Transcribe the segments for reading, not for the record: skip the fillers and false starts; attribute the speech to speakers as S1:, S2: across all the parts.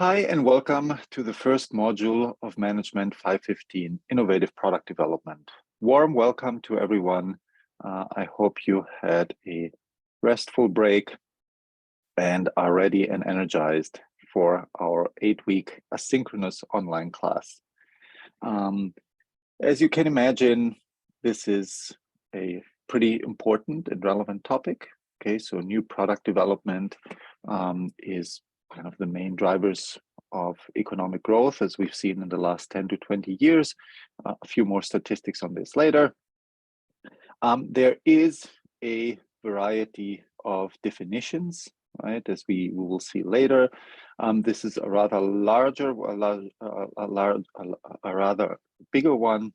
S1: Hi, and welcome to the first module of Management 515, Innovative Product Development. Warm welcome to everyone. I hope you had a restful break and are ready and energized for our 8-week asynchronous online class. As you can imagine, this is a pretty important and relevant topic. Okay, so new product development is kind of the main drivers of economic growth, as we've seen in the last 10 to 20 years. A few more statistics on this later. There is a variety of definitions, right, as we will see later. This is a rather larger, a rather bigger one,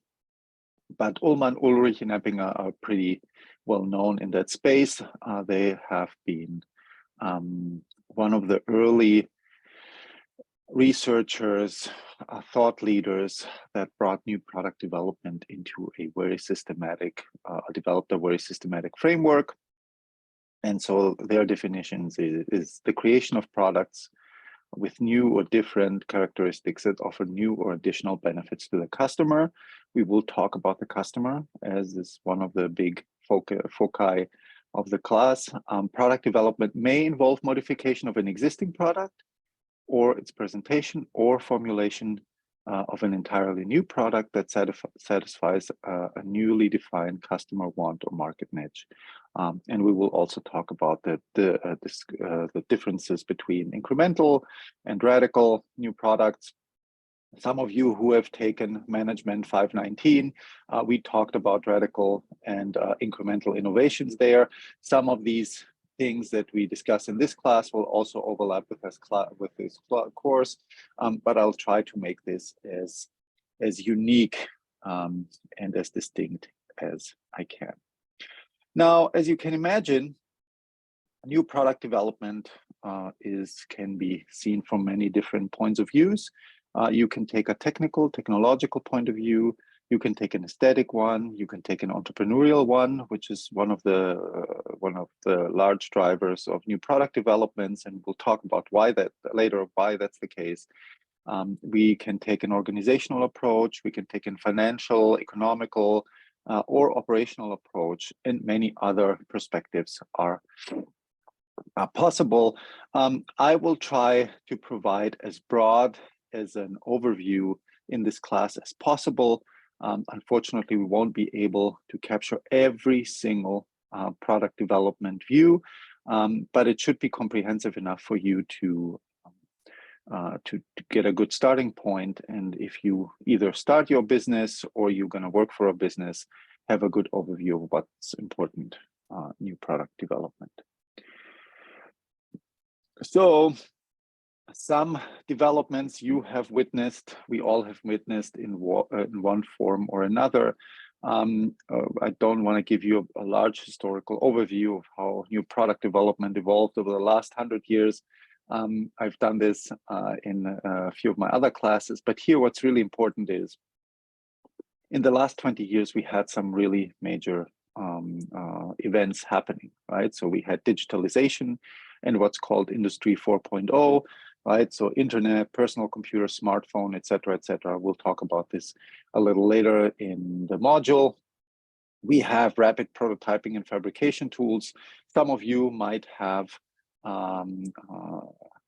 S1: but Ullmann, Ulrich, and Eppinger are pretty well known in that space. They have been one of the early researchers, thought leaders that brought new product development into a very systematic, developed a very systematic framework. And so their definitions is the creation of products with new or different characteristics that offer new or additional benefits to the customer. We will talk about the customer as is one of the big foci of the class. Product development may involve modification of an existing product or its presentation or formulation of an entirely new product that satisfies a newly defined customer want or market niche. And we will also talk about the differences between incremental and radical new products. Some of you who have taken Management 519, we talked about radical and incremental innovations there. Some of these things that we discuss in this class will also overlap with this course, but I'll try to make this as unique and as distinct as I can. Now, as you can imagine, new product development can be seen from many different points of views. You can take a technological point of view. You can take an aesthetic one. You can take an entrepreneurial one, which is one of the large drivers of new product developments, and we'll talk about why that's the case. We can take an organizational approach. We can take a financial, economical, or operational approach, and many other perspectives are possible. I will try to provide as broad as an overview in this class as possible. Unfortunately, we won't be able to capture every single product development view, but it should be comprehensive enough for you to get a good starting point. And if you either start your business or you're going to work for a business, have a good overview of what's important new product development. So some developments you have witnessed, we all have witnessed in one form or another. I don't want to give you a large historical overview of how new product development evolved over the last 100 years. I've done this in a few of my other classes, but here what's really important is in the last 20 years, we had some really major events happening, right? So we had digitalization and what's called Industry 4.0, right? So internet, personal computer, smartphone, et cetera, et cetera. We'll talk about this a little later in the module. We have rapid prototyping and fabrication tools. Some of you might have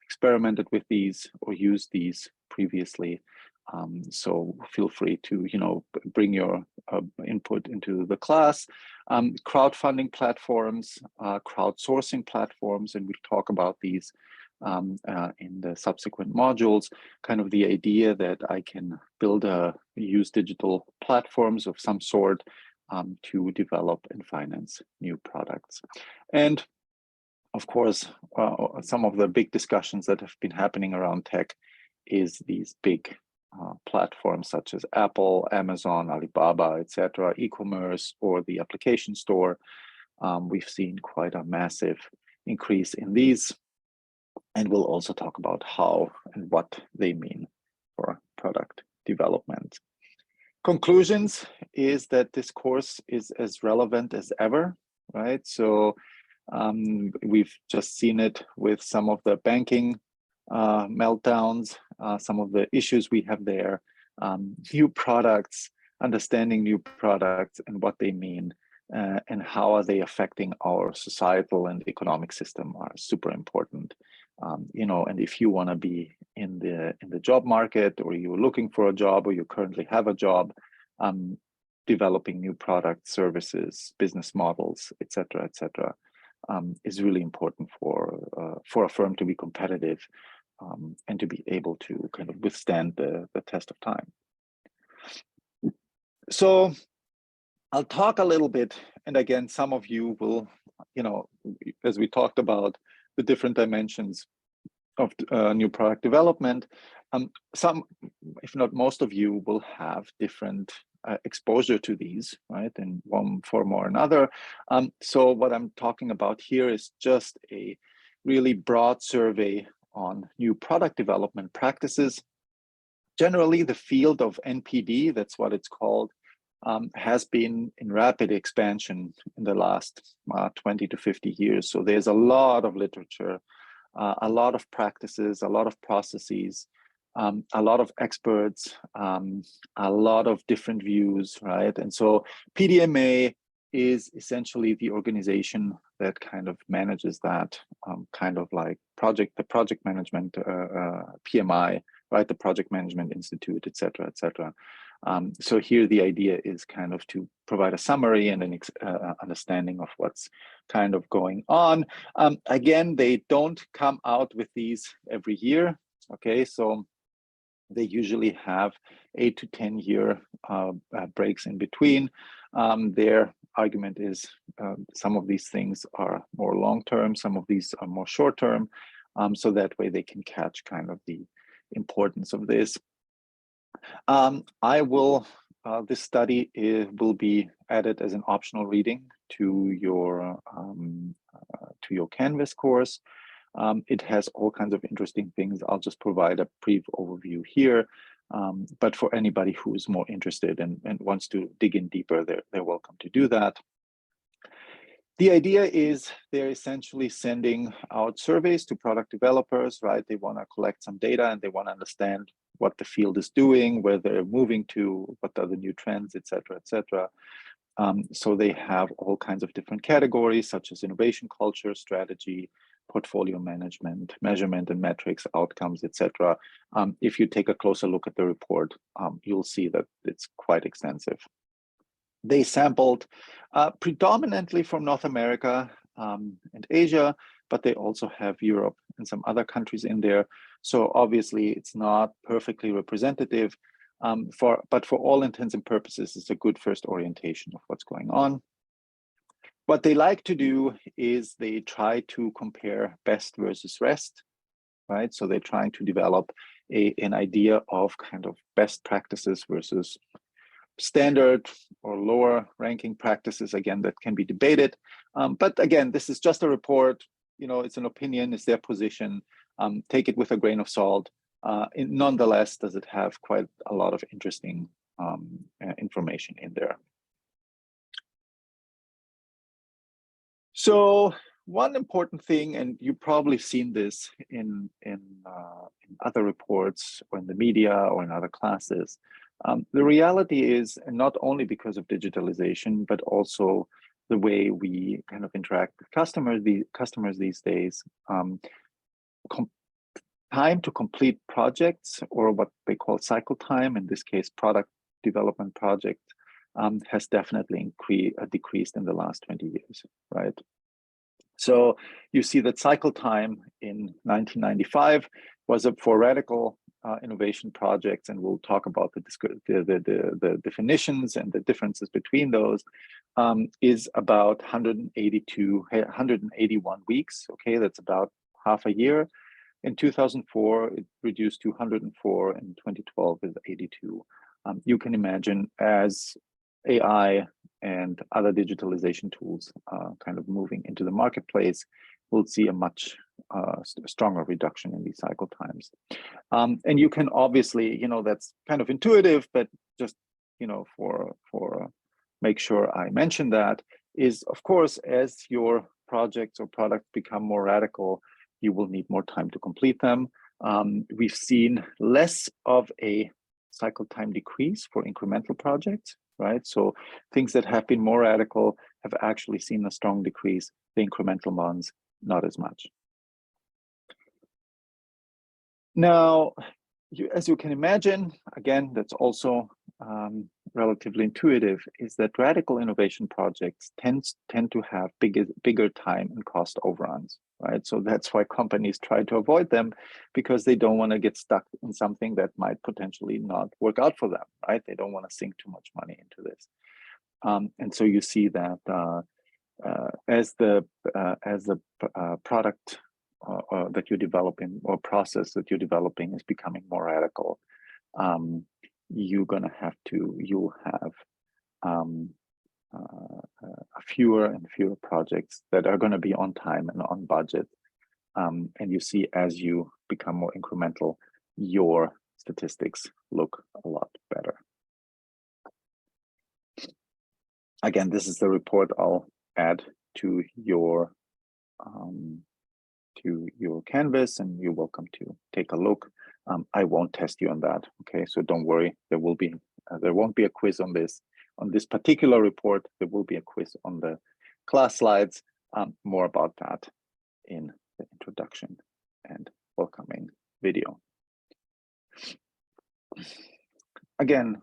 S1: experimented with these or used these previously. So feel free to, bring your input into the class. Crowdfunding platforms, crowdsourcing platforms, and we'll talk about these in the subsequent modules. Kind of the idea that I can use digital platforms of some sort to develop and finance new products. And of course, some of the big discussions that have been happening around tech is these big platforms such as Apple, Amazon, Alibaba, etc., e-commerce, or the application store. We've seen quite a massive increase in these, and we'll also talk about how and what they mean for product development. Conclusions is that this course is as relevant as ever, right? So we've just seen it with some of the banking meltdowns, some of the issues we have there, new products, understanding new products and what they mean, and how are they affecting our societal and economic system are super important. You know, and if you want to be in the job market, or you're looking for a job, or you currently have a job, developing new products, services, business models, etc., is really important for a firm to be competitive, and to be able to kind of withstand the test of time. So I'll talk a little bit, and again, some of you will, you know, as we talked about the different dimensions of new product development, some, if not most of you, will have different exposure to these, right, in one form or another. So what I'm talking about here is just a really broad survey on new product development practices. Generally, the field of NPD, that's what it's called, has been in rapid expansion in the last 20 to 50 years. So there's a lot of literature, a lot of practices, a lot of processes, a lot of experts, a lot of different views, right? And so PDMA is essentially the organization that kind of manages that, kind of like the project management, PMI, right? The Project Management Institute, et cetera, et cetera. So here the idea is kind of to provide a summary and an understanding of what's kind of going on. Again, they don't come out with these every year, okay? So they usually have 8 to 10 year breaks in between. Their argument is some of these things are more long-term, some of these are more short-term, so that way they can catch kind of the importance of this. This study will be added as an optional reading to your Canvas course. It has all kinds of interesting things. I'll just provide a brief overview here, but for anybody who's more interested and wants to dig in deeper, they're welcome to do that. The idea is they're essentially sending out surveys to product developers, right? They want to collect some data and they want to understand what the field is doing, where they're moving to, what are the new trends, et cetera, et cetera. So they have all kinds of different categories, such as innovation culture, strategy, portfolio management, measurement and metrics, outcomes, et cetera. If you take a closer look at the report, you'll see that it's quite extensive. They sampled predominantly from North America and Asia, but they also have Europe and some other countries in there. So obviously it's not perfectly representative, but for all intents and purposes, it's a good first orientation of what's going on. What they like to do is they try to compare best versus rest, right? So they're trying to develop an idea of kind of best practices versus standard or lower ranking practices. Again, that can be debated. But again, this is just a report, you know, it's an opinion, it's their position. Take it with a grain of salt. Nonetheless, does it have quite a lot of interesting information in there. So one important thing, and you've probably seen this in other reports or in the media or in other classes, the reality is, and not only because of digitalization, but also the way we kind of interact with customers these days, time to complete projects, or what they call cycle time, in this case, product development project, has definitely decreased in the last 20 years, right? So you see that cycle time in 1995 was for radical innovation projects, and we'll talk about the definitions and the differences between those, is about 181 weeks. Okay, that's about half a year. In 2004, it reduced to 104. In 2012, is 82. You can imagine, as AI and other digitalization tools kind of moving into the marketplace, we'll see a much stronger reduction in these cycle times. And you can obviously, you know, that's kind of intuitive, but just, you know, for make sure I mention that, is, of course, as your projects or products become more radical, you will need more time to complete them. We've seen less of a cycle time decrease for incremental projects, right? So things that have been more radical have actually seen a strong decrease. The incremental ones, not as much. Now, as you can imagine, again, that's also relatively intuitive, is that radical innovation projects tend to have bigger time and cost overruns, right? So that's why companies try to avoid them, because they don't want to get stuck in something that might potentially not work out for them, right? They don't want to sink too much money into this. And so you see that as the product that you're developing or process that you're developing is becoming more radical, you'll have fewer and fewer projects that are going to be on time and on budget. And you see, as you become more incremental, your statistics look a lot better. Again, this is the report I'll add to your Canvas, and you're welcome to take a look. I won't test you on that, okay? So don't worry. There won't be a quiz on this particular report. There will be a quiz on the class slides. More about that in the introduction and welcoming video. Again,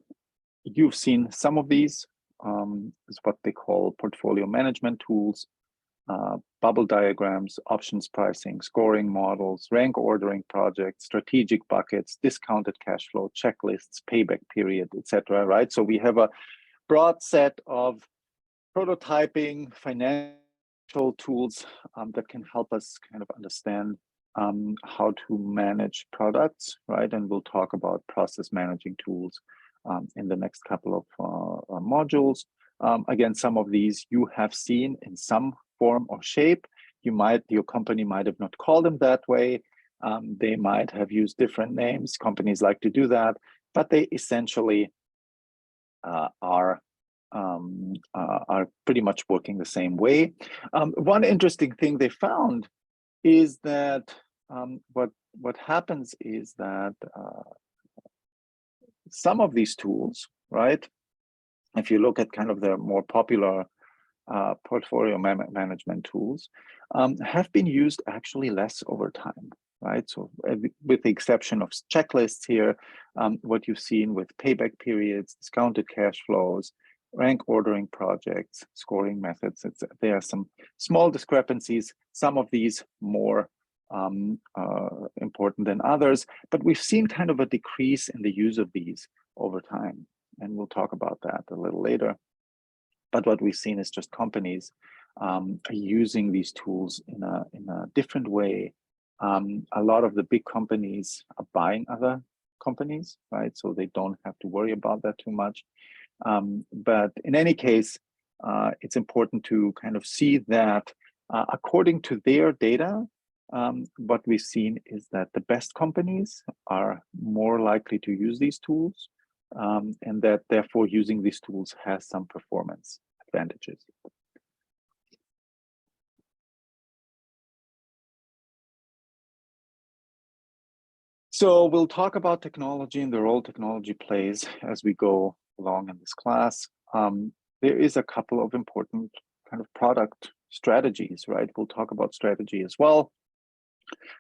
S1: you've seen some of these. Is what they call portfolio management tools, bubble diagrams, options pricing, scoring models, rank ordering projects, strategic buckets, discounted cash flow, checklists, payback period, etc. Right? So we have a broad set of prototyping financial tools that can help us kind of understand how to manage products, right? And we'll talk about process managing tools in the next couple of modules. Again, some of these you have seen in some form or shape. Your company might have not called them that way. They might have used different names. Companies like to do that, but they essentially are pretty much working the same way. One interesting thing they found is that what happens is that some of these tools, right? If you look at kind of the more popular portfolio management tools, have been used actually less over time, right? So with the exception of checklists here, what you've seen with payback periods, discounted cash flows, rank ordering projects, scoring methods, there are some small discrepancies, some of these more important than others, but we've seen kind of a decrease in the use of these over time. And we'll talk about that a little later. But what we've seen is just companies are using these tools in a different way. A lot of the big companies are buying other companies, right? So they don't have to worry about that too much. But in any case, it's important to kind of see that according to their data, what we've seen is that the best companies are more likely to use these tools, and that therefore using these tools has some performance advantages. So we'll talk about technology and the role technology plays as we go along in this class. There is a couple of important kind of product strategies, right? We'll talk about strategy as well.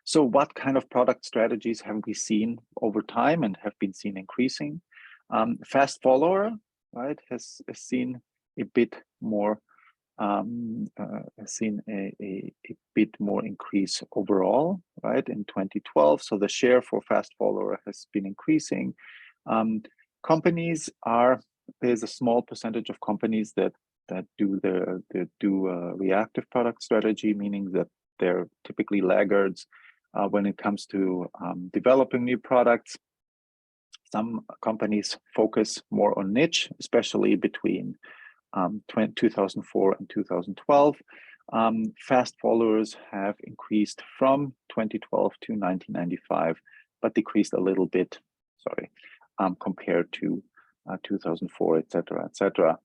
S1: So what kind of product strategies have we seen over time and have been seen increasing? Fast follower, right, has seen a bit more increase overall, right, in 2012. So the share for fast follower has been increasing. There's a small percentage of companies that do a reactive product strategy, meaning that they're typically laggards when it comes to developing new products. Some companies focus more on niche, especially between 2004 and 2012. Fast followers have increased from 2012 to 1995, but decreased a little bit, compared to 2004, et cetera, et cetera.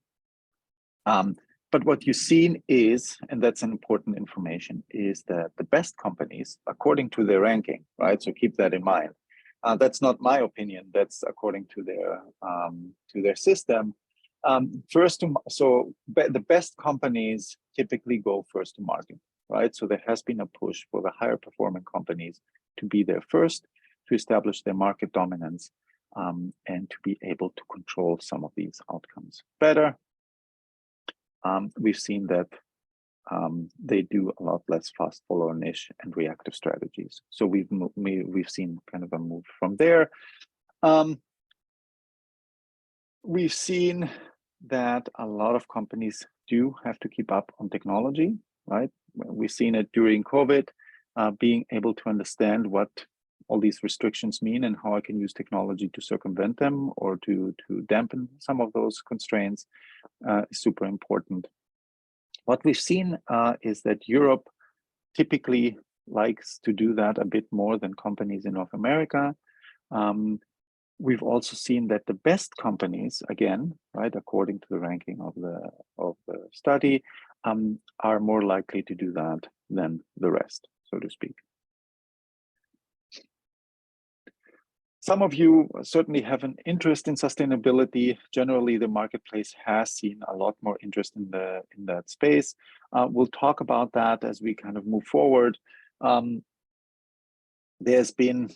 S1: But what you've seen is, and that's an important information, is that the best companies, according to their ranking, right? So keep that in mind. That's not my opinion. That's according to their system. The best companies typically go first to market, right? So there has been a push for the higher performing companies to be there first, to establish their market dominance, and to be able to control some of these outcomes better. We've seen that they do a lot less fast follower niche and reactive strategies. So we've seen kind of a move from there. We've seen that a lot of companies do have to keep up on technology, right? We've seen it during COVID, being able to understand what all these restrictions mean and how I can use technology to circumvent them or to dampen some of those constraints is super important. What we've seen is that Europe typically likes to do that a bit more than companies in North America. We've also seen that the best companies, again, right, according to the ranking of the study, are more likely to do that than the rest, so to speak. Some of you certainly have an interest in sustainability. Generally, the marketplace has seen a lot more interest in that space. We'll talk about that as we kind of move forward. There's been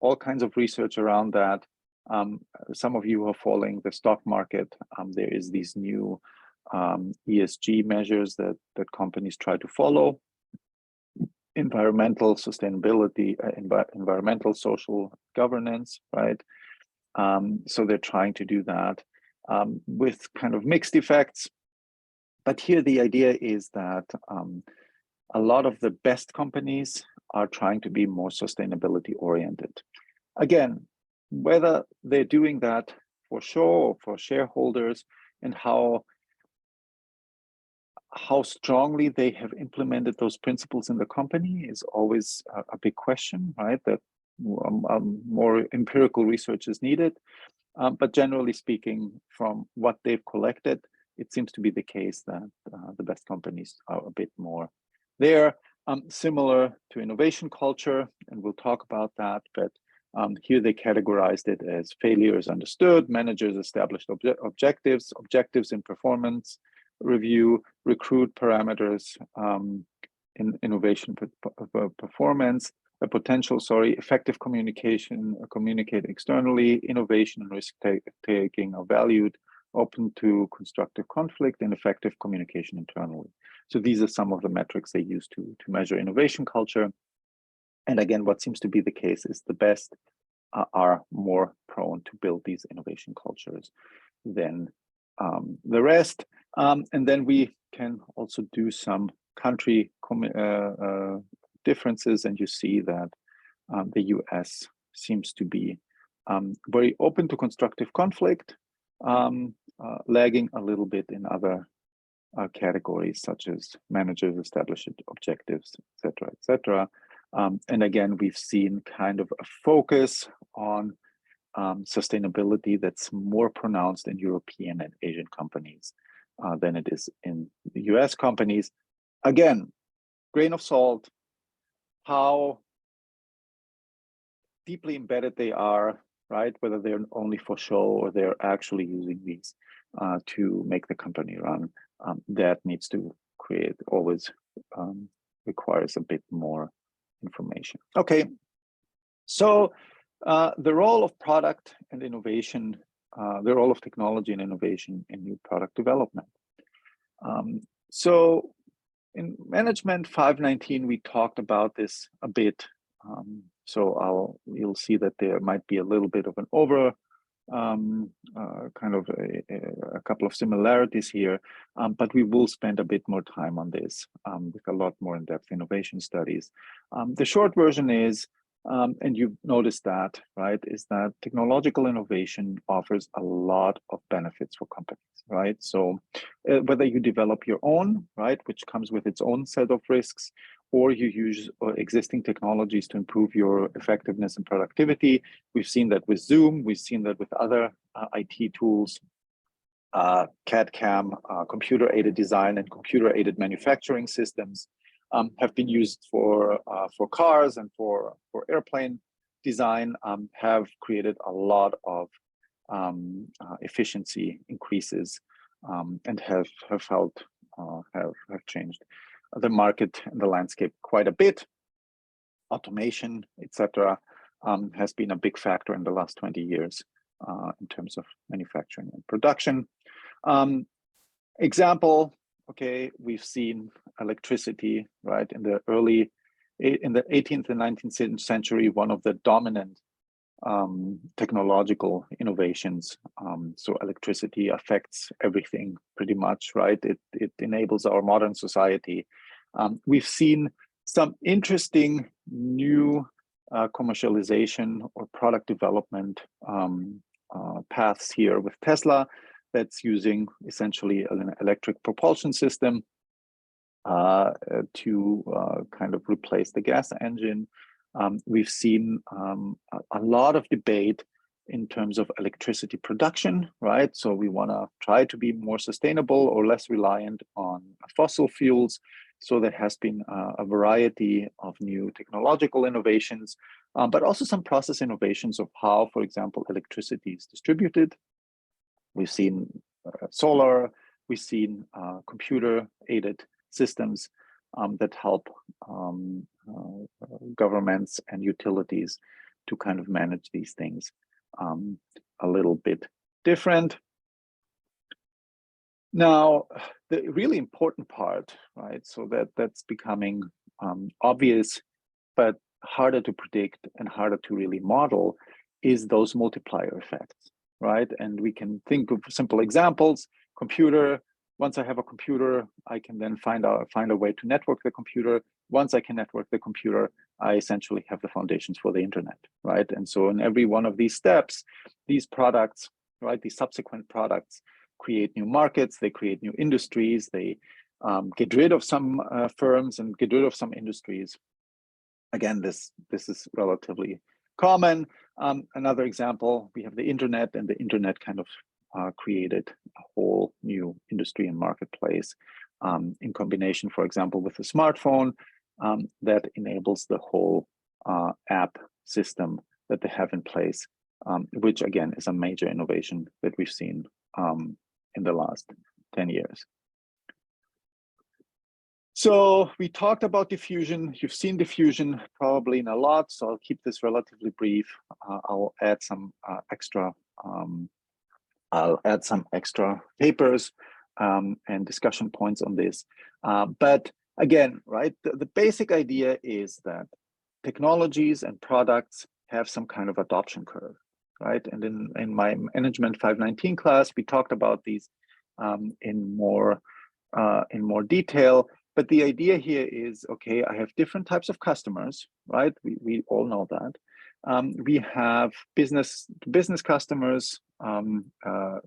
S1: all kinds of research around that. Some of you are following the stock market. There is these new ESG measures that companies try to follow. Environmental sustainability, environmental social governance, right? So they're trying to do that with kind of mixed effects. But here the idea is that a lot of the best companies are trying to be more sustainability oriented. Again, whether they're doing that for show or for shareholders and how strongly they have implemented those principles in the company is always a big question, right? That more empirical research is needed. But generally speaking, from what they've collected, it seems to be the case that the best companies are a bit more there. Similar to innovation culture, and we'll talk about that, but here they categorized it as failures understood, managers established objectives in performance review, recruit parameters in innovation performance, effective communication, communicate externally, innovation and risk taking are valued, open to constructive conflict, and effective communication internally. So these are some of the metrics they use to measure innovation culture. And again, what seems to be the case is the best are more prone to build these innovation cultures than the rest. And then we can also do some country differences, and you see that the US seems to be very open to constructive conflict, lagging a little bit in other categories such as managers established objectives, et cetera. And again, we've seen kind of a focus on sustainability that's more pronounced in European and Asian companies than it is in the US companies. Again, grain of salt, how deeply embedded they are, right? Whether they're only for show or they're actually using these to make the company run, that needs to create always requires a bit more information. Okay, so the role of product and innovation, the role of technology and innovation in new product development. So in Management 519, we talked about this a bit. So you'll see that there might be a little bit of an kind of a couple of similarities here, but we will spend a bit more time on this with a lot more in-depth innovation studies. The short version is, and you've noticed that, right, is that technological innovation offers a lot of benefits for companies, right? So whether you develop your own, right, which comes with its own set of risks, or you use existing technologies to improve your effectiveness and productivity. We've seen that with Zoom, we've seen that with other IT tools. CAD/CAM, computer-aided design and computer-aided manufacturing systems have been used for cars and for airplane design, have created a lot of efficiency increases, and have changed the market and the landscape quite a bit. Automation, etc., has been a big factor in the last 20 years in terms of manufacturing and production. Example, okay, we've seen electricity, right, in the 18th and 19th century, one of the dominant technological innovations. So electricity affects everything pretty much, right? It enables our modern society. We've seen some interesting new commercialization or product development paths here with Tesla, that's using essentially an electric propulsion system to kind of replace the gas engine. We've seen a lot of debate in terms of electricity production, right? So we want to try to be more sustainable or less reliant on fossil fuels. So there has been a variety of new technological innovations, but also some process innovations of how, for example, electricity is distributed. We've seen solar, we've seen computer-aided systems that help governments and utilities to kind of manage these things a little bit different. Now, the really important part, right, so that's becoming obvious, but harder to predict and harder to really model, is those multiplier effects, right? And we can think of simple examples. Computer, once I have a computer, I can then find a way to network the computer. Once I can network the computer, I essentially have the foundations for the internet, right? And so in every one of these steps, these products, right, these subsequent products create new markets, they create new industries, they get rid of some firms and get rid of some industries. Again, this is relatively common. Another example, we have the internet, and the internet kind of created a whole new industry and marketplace in combination, for example, with the smartphone that enables the whole app system that they have in place, which again is a major innovation that we've seen in the last 10 years. So we talked about diffusion. You've seen diffusion probably in a lot, so I'll keep this relatively brief. I'll add some extra papers and discussion points on this. But again, right, the basic idea is that technologies and products have some kind of adoption curve, right? And in my Management 519 class, we talked about these in more detail. But the idea here is, okay, I have different types of customers, right? We all know that. We have business customers,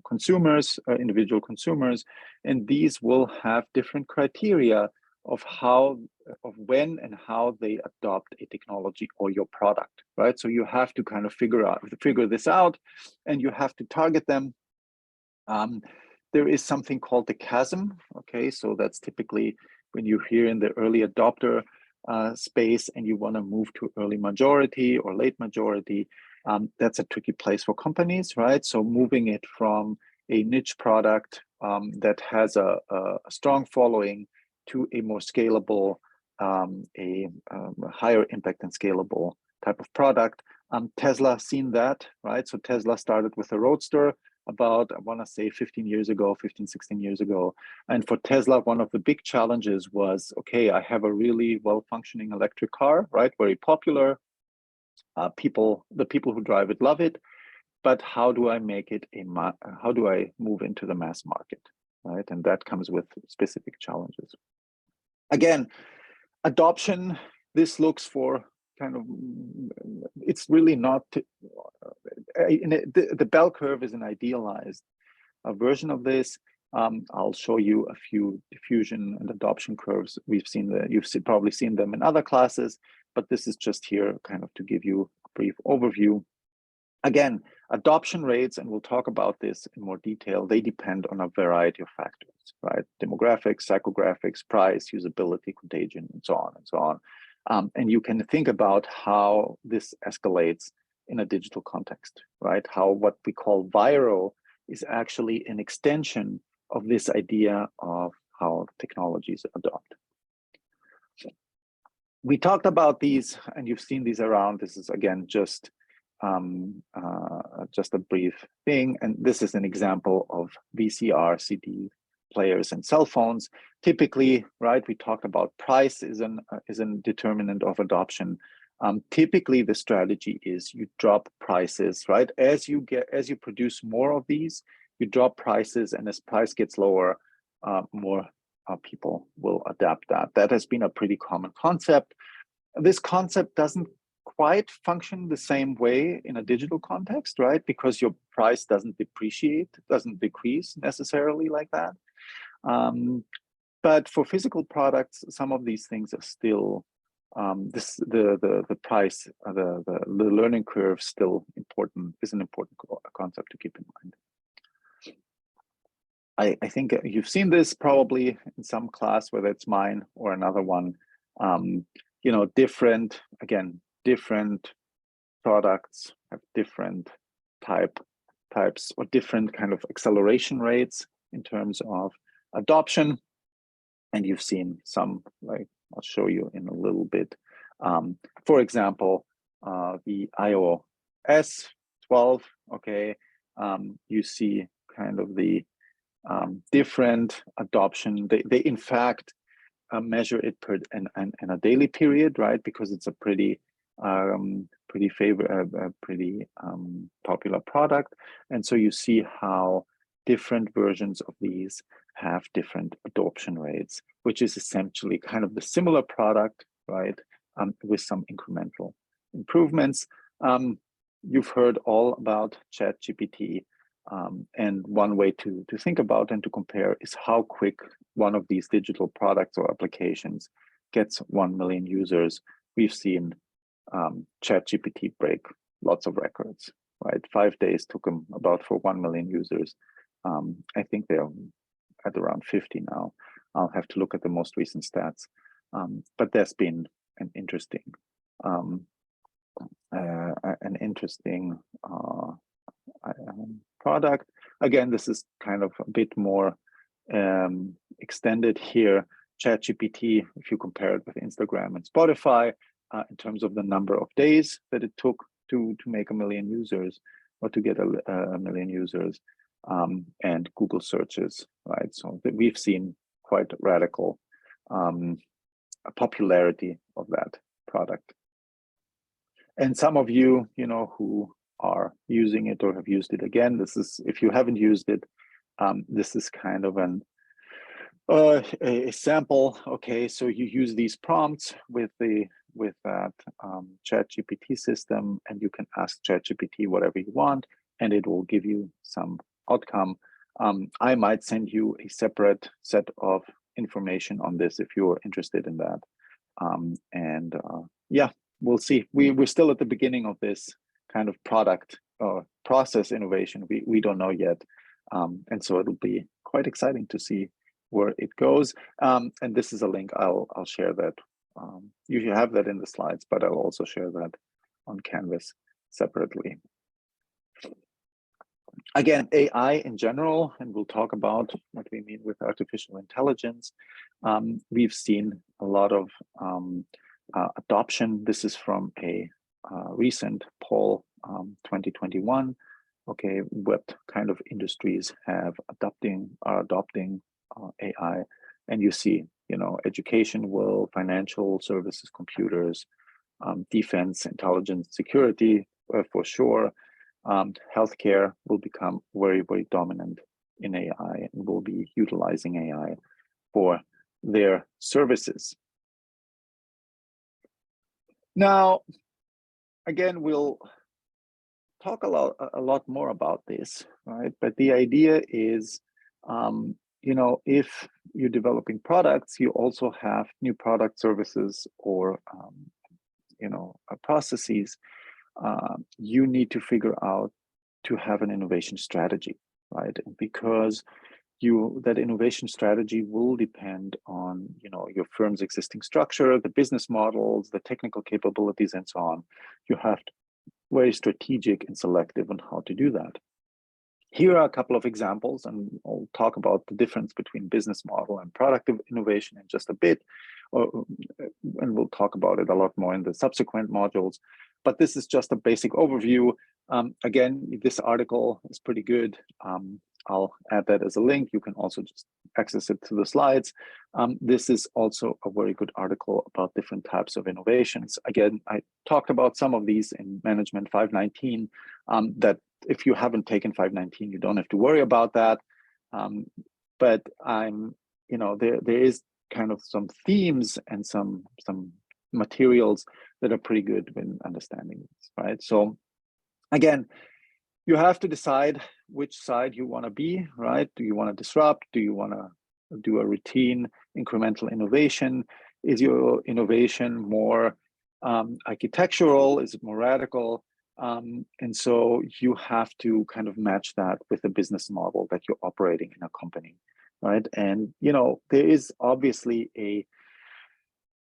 S1: consumers, individual consumers, and these will have different criteria of when and how they adopt a technology or your product, right? So you have to kind of figure this out, and you have to target them. There is something called the chasm, okay? So that's typically when you're here in the early adopter space and you want to move to early majority or late majority. That's a tricky place for companies, right? So moving it from a niche product that has a strong following to a more scalable, a higher impact and scalable type of product. Tesla seen that, right? So Tesla started with a Roadster about, I want to say 16 years ago. And for Tesla, one of the big challenges was, okay, I have a really well-functioning electric car, right? Very popular. The people who drive it love it, but how do I make it how do I move into the mass market, right? And that comes with specific challenges. Again, adoption, this looks for kind of, it's really not, the bell curve is an idealized version of this. I'll show you a few diffusion and adoption curves. You've probably seen them in other classes, but this is just here kind of to give you a brief overview. Again, Adoption rates, and we'll talk about this in more detail, they depend on a variety of factors, right? Demographics, psychographics, price, usability, contagion, and so on and so on. And you can think about how this escalates in a digital context, right? How what we call viral is actually an extension of this idea of how technologies adopt. We talked about these, and you've seen these around. This is, again, just a brief thing. And this is an example of VCR, CD players and cell phones. Typically, right, we talked about price is an determinant of adoption. Typically, the strategy is you drop prices, right? As you produce more of these, you drop prices, and as price gets lower, more people will adapt that. That has been a pretty common concept. This concept doesn't quite function the same way in a digital context, right? Because your price doesn't depreciate, doesn't decrease necessarily like that. But for physical products, some of these things are still the price, the learning curve still is an important concept to keep in mind. I think you've seen this probably in some class, whether it's mine or another one. You know, different products have different types or different kind of acceleration rates in terms of adoption. And you've seen some, like I'll show you in a little bit. For example, the iOS 12, okay, you see kind of the different adoption. They in fact measure it per in a daily period, right? Because it's a pretty popular product, and so you see how different versions of these have different adoption rates, which is essentially kind of the similar product, right? With some incremental improvements. You've heard all about ChatGPT. And one way to think about and to compare is how quick one of these digital products or applications gets 1 million users. We've seen ChatGPT break lots of records, right? 5 days took them about for 1 million users. I think they're at around 50 now. I'll have to look at the most recent stats. But there's been an interesting product. Again, this is kind of a bit more extended here. ChatGPT, if you compare it with Instagram and Spotify, in terms of the number of days that it took to make 1 million users or to get a million users, and Google searches, right? So we've seen quite radical popularity of that product. And some of you, who are using it or have used it again, this is, if you haven't used it, this is kind of a sample. Okay, so you use these prompts with that ChatGPT system, and you can ask ChatGPT whatever you want, and it will give you some outcome. I might send you a separate set of information on this if you're interested in that. Yeah, we'll see. We're still at the beginning of this kind of product or process innovation. We don't know yet. And so it'll be quite exciting to see where it goes. And this is a link. I'll share that. You have that in the slides, but I'll also share that on Canvas separately. Again, AI in general, and we'll talk about what we mean with artificial intelligence. We've seen a lot of adoption. This is from a recent poll, 2021. Okay, what kind of industries are adopting AI? And you see, education will, financial services, computers, defense, intelligence, security, for sure. Healthcare will become very, very dominant in AI and will be utilizing AI for their services. Now, again, we'll talk a lot more about this, right? But the idea is, if you're developing products, you also have new product services or, processes. You need to figure out, to have an innovation strategy, right? Because that innovation strategy will depend on, you know, your firm's existing structure, the business models, the technical capabilities, and so on. You have to be very strategic and selective on how to do that. Here are a couple of examples, and I'll talk about the difference between business model and product innovation in just a bit, and we'll talk about it a lot more in the subsequent modules. But this is just a basic overview. Again, this article is pretty good. I'll add that as a link. You can also just access it to the slides. This is also a very good article about different types of innovations. Again, I talked about some of these in Management 519, that if you haven't taken 519, you don't have to worry about that. But you know, there is kind of some themes and some materials that are pretty good when understanding this, right? So again, you have to decide which side you want to be, right? Do you want to disrupt? Do you want to do a routine incremental innovation? Is your innovation more architectural? Is it more radical? And so you have to kind of match that with the business model that you're operating in a company, right? And, you know, there is obviously a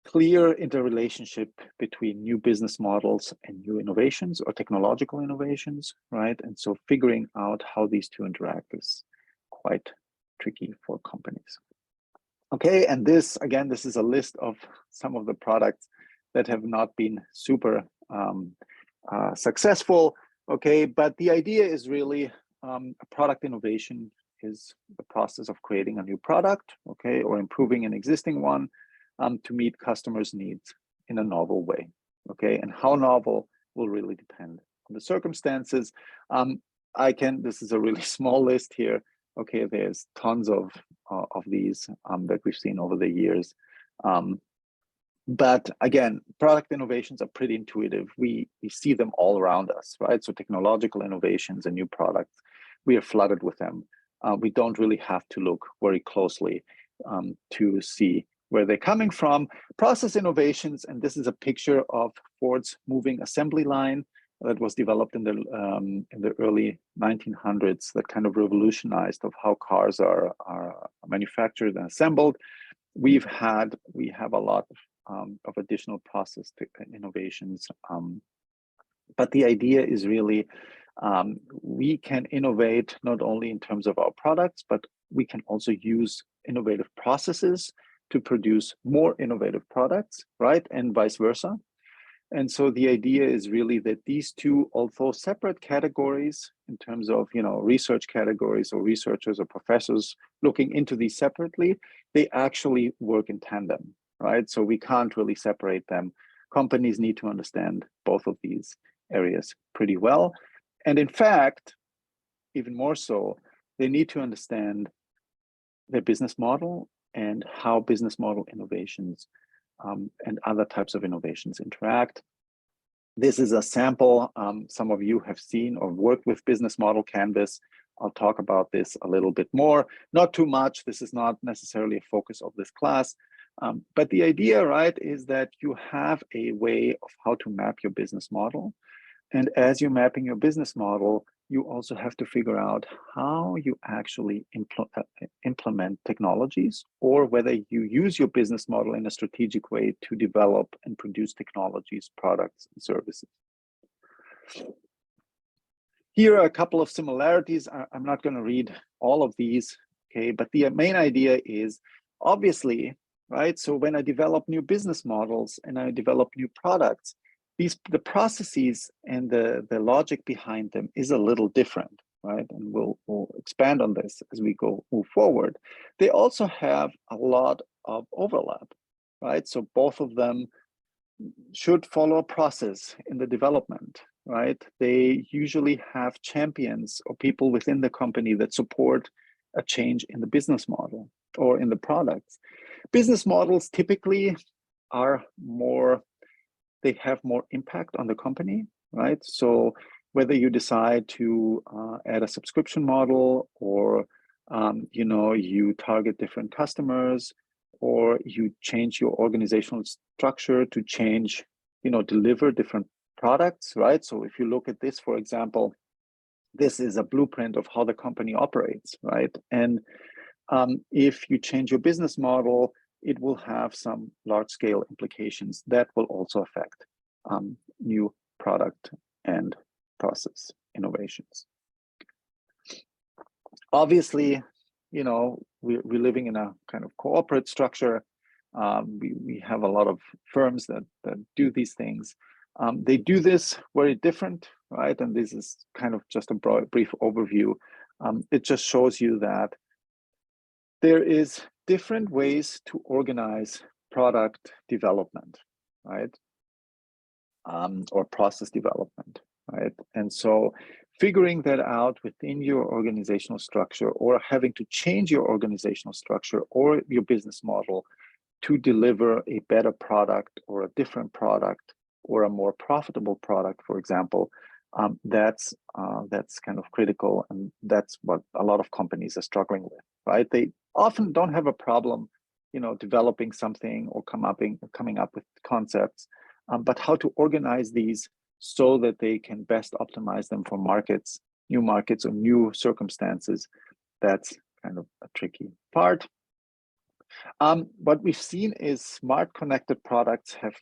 S1: clear interrelationship between new business models and new innovations or technological innovations, right? And so figuring out how these two interact is quite tricky for companies. Okay, and this, again, this is a list of some of the products that have not been super successful, okay? But the idea is really a product innovation is the process of creating a new product, okay, or improving an existing one, to meet customers' needs in a novel way, okay? And how novel will really depend on the circumstances. This is a really small list here, okay? There's tons of these that we've seen over the years. But again, product innovations are pretty intuitive. We see them all around us, right? So technological innovations and new products, we are flooded with them. We don't really have to look very closely to see where they're coming from. Process innovations, and this is a picture of Ford's moving assembly line that was developed in the early 1900s, that kind of revolutionized of how cars are manufactured and assembled. We have a lot of additional process innovations, but the idea is really we can innovate not only in terms of our products, but we can also use innovative processes to produce more innovative products, right? And vice versa. And so the idea is really that these two, although separate categories in terms of, you know, research categories or researchers or professors looking into these separately, they actually work in tandem, right? So we can't really separate them. Companies need to understand both of these areas pretty well. And in fact, even more so, they need to understand their business model and how business model innovations and other types of innovations interact. This is a sample. Some of you have seen or worked with business model canvas. I'll talk about this a little bit more, not too much. This is not necessarily a focus of this class, but the idea, right, is that you have a way of how to map your business model. And as you're mapping your business model, you also have to figure out how you actually implement technologies, or whether you use your business model in a strategic way to develop and produce technologies, products, and services. Here are a couple of similarities. I'm not going to read all of these, okay? But the main idea is obviously, right? So when I develop new business models and I develop new products, the processes and the logic behind them is a little different, right? And we'll expand on this as we move forward. They also have a lot of overlap, right? So both of them should follow a process in the development, right? They usually have champions or people within the company that support a change in the business model or in the products. Business models typically are more, they have more impact on the company, right? So whether you decide to add a subscription model, or you know, you target different customers, or you change your organizational structure to change, you know, deliver different products, right? So if you look at this, for example, this is a blueprint of how the company operates, right? And if you change your business model, it will have some large-scale implications that will also affect new product and process innovations. Obviously, you know, we're living in a kind of corporate structure. We have a lot of firms that do these things. They do this very different, right? And this is kind of just a brief overview. It just shows you that there is different ways to organize product development, right? Or process development, right? And so figuring that out within your organizational structure, or having to change your organizational structure or your business model to deliver a better product or a different product or a more profitable product, for example, that's kind of critical, and that's what a lot of companies are struggling with, right? They often don't have a problem, you know, developing something or coming up with concepts, but how to organize these so that they can best optimize them for markets, new markets or new circumstances, that's kind of a tricky part. What we've seen is smart connected products have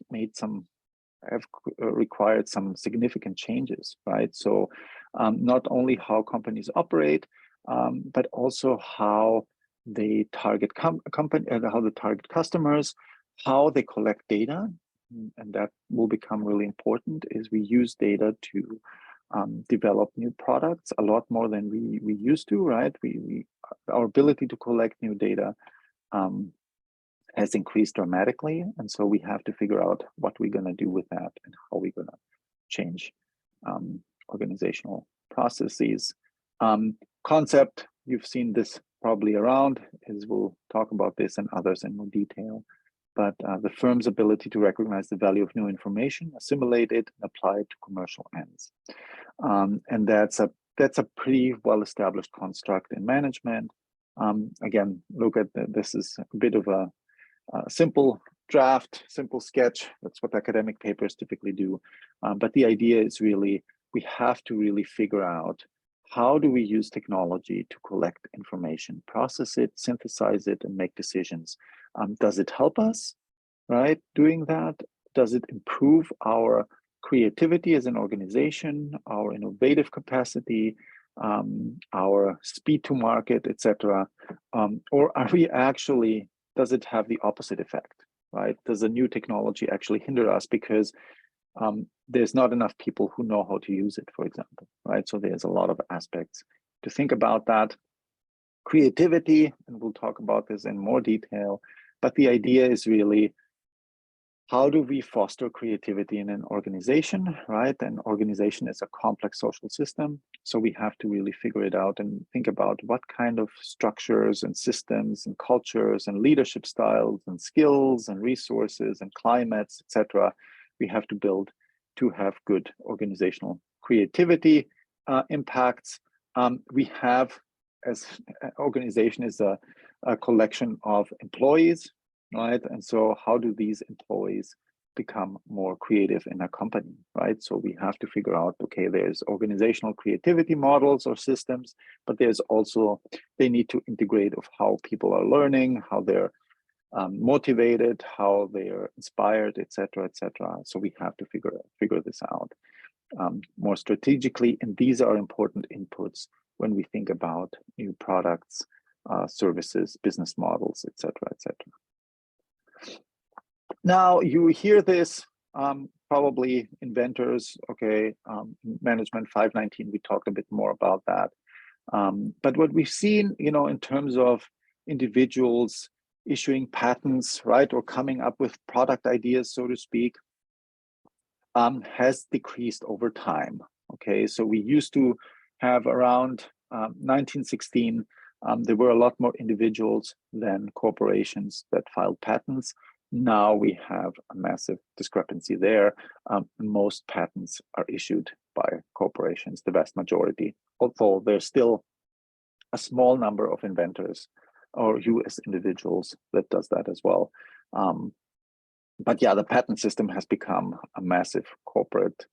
S1: required some significant changes, right? So not only how companies operate, but also how they target how they target customers, how they collect data, and that will become really important. Is we use data to develop new products a lot more than we used to, right? Our ability to collect new data has increased dramatically, and so we have to figure out what we're going to do with that and how we're going to change organizational processes. Concept, you've seen this probably around, is we'll talk about this and others in more detail, but the firm's ability to recognize the value of new information, assimilate it, and apply it to commercial ends. And that's a pretty well-established construct in management. Again, look at this is a bit of a simple draft, simple sketch. That's what academic papers typically do. But the idea is really, we have to really figure out, how do we use technology to collect information, process it, synthesize it, and make decisions? Does it help us, right, doing that? Does it improve our creativity as an organization, our innovative capacity, our speed to market, etc.? Or are we actually, does it have the opposite effect, right? Does a new technology actually hinder us because there's not enough people who know how to use it, for example, right? So there's a lot of aspects to think about that. Creativity, and we'll talk about this in more detail, but the idea is really, how do we foster creativity in an organization, right? An organization is a complex social system, so we have to really figure it out and think about what kind of structures and systems and cultures and leadership styles and skills and resources and climates, etc., we have to build to have good organizational creativity impacts. We have, as an organization, is a collection of employees, right? And so how do these employees become more creative in a company, right? So we have to figure out, okay, there's organizational creativity models or systems, but there's also, they need to integrate of how people are learning, how they're motivated, how they're inspired, etc., etc. So we have to figure this out more strategically, and these are important inputs when we think about new products, services, business models, etc., etc. Now you hear this probably inventors, okay, management 519. We talked a bit more about that, but what we've seen, you know, in terms of individuals issuing patents, right, or coming up with product ideas, so to speak, has decreased over time. Okay, so we used to have around 1916, there were a lot more individuals than corporations that filed patents. Now we have a massive discrepancy there. Most patents are issued by corporations, the vast majority, although there's still a small number of inventors or US individuals that does that as well. But yeah, the patent system has become a massive corporate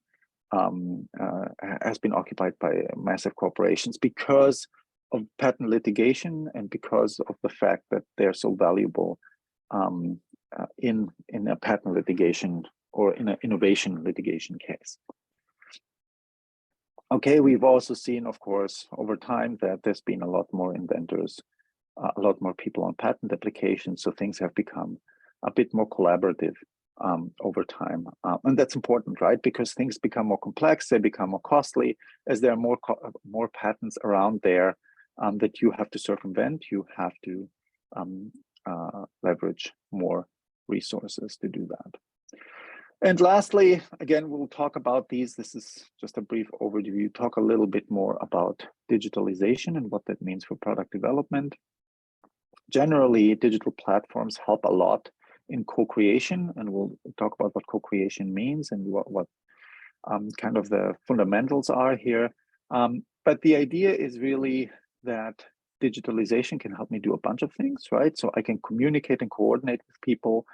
S1: has been occupied by massive corporations because of patent litigation and because of the fact that they're so valuable in a patent litigation or in an innovation litigation case. Okay, we've also seen, of course, over time that there's been a lot more inventors, a lot more people on patent applications, so things have become a bit more collaborative over time. And that's important, right? Because things become more complex, they become more costly, as there are more patents around there that you have to circumvent, you have to leverage more resources to do that. And lastly, again, we'll talk about these. This is just a brief overview. Talk a little bit more about digitalization and what that means for product development. Generally, digital platforms help a lot in co-creation, and we'll talk about what co-creation means and what kind of the fundamentals are here. But the idea is really that digitalization can help me do a bunch of things, right? So I can communicate and coordinate with people.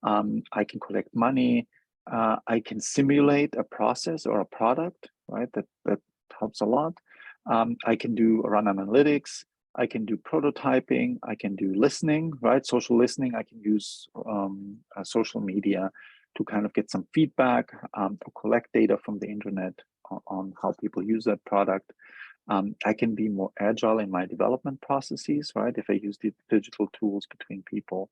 S1: I can collect money. I can simulate a process or a product, right? That helps a lot. I can run analytics. I can do prototyping. I can do listening, right? Social listening. I can use social media to kind of get some feedback, to collect data from the internet on how people use that product. I can be more agile in my development processes, right? If I use the digital tools between people.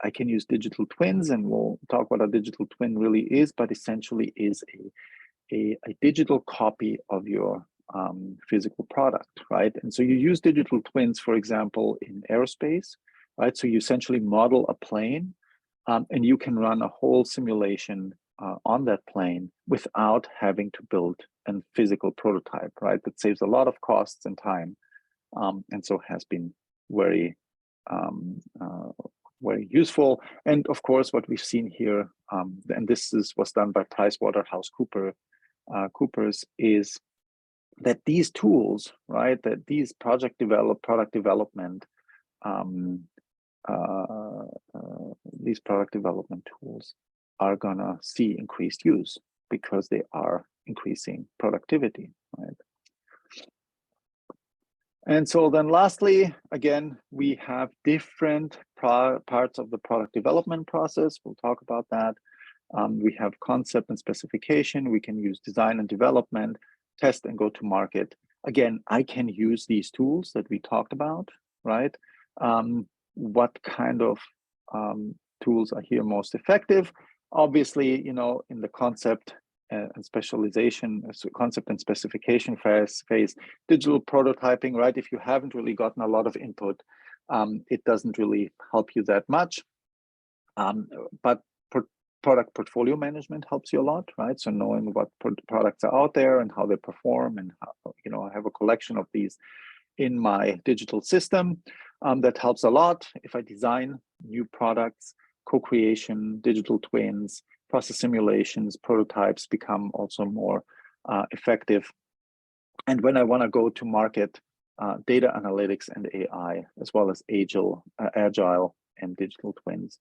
S1: I can use digital twins, and we'll talk what a digital twin really is, but essentially is a digital copy of your physical product, right? And so you use digital twins, for example, in aerospace, right? So you essentially model a plane, and you can run a whole simulation on that plane without having to build a physical prototype, right? That saves a lot of costs and time, and so has been very very useful. And of course, what we've seen here, and this was done by PricewaterhouseCoopers, is that these tools, right, that these product development tools are gonna see increased use because they are increasing productivity, right? And so then lastly, again, we have different parts of the product development process. We'll talk about that. We have concept and specification. We can use design and development, test and go to market. Again, I can use these tools that we talked about, right? What kind of tools are here most effective? Obviously, you know, in the concept and specialization, so concept and specification phase, digital prototyping, right? If you haven't really gotten a lot of input, it doesn't really help you that much. But product portfolio management helps you a lot, right? So knowing what products are out there and how they perform, and how, you know, I have a collection of these in my digital system. That helps a lot. If I design new products, co-creation, digital twins, process simulations, prototypes become also more effective. And when I want to go to market, data analytics and AI, as well as agile and digital twins,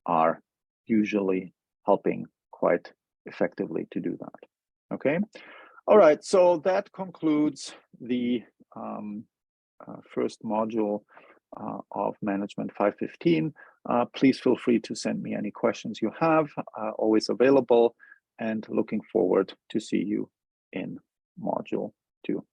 S1: are usually helping quite effectively to do that. Okay. All right. So that concludes the first module of Management 515. Please feel free to send me any questions you have, always available, and looking forward to see you in module 2.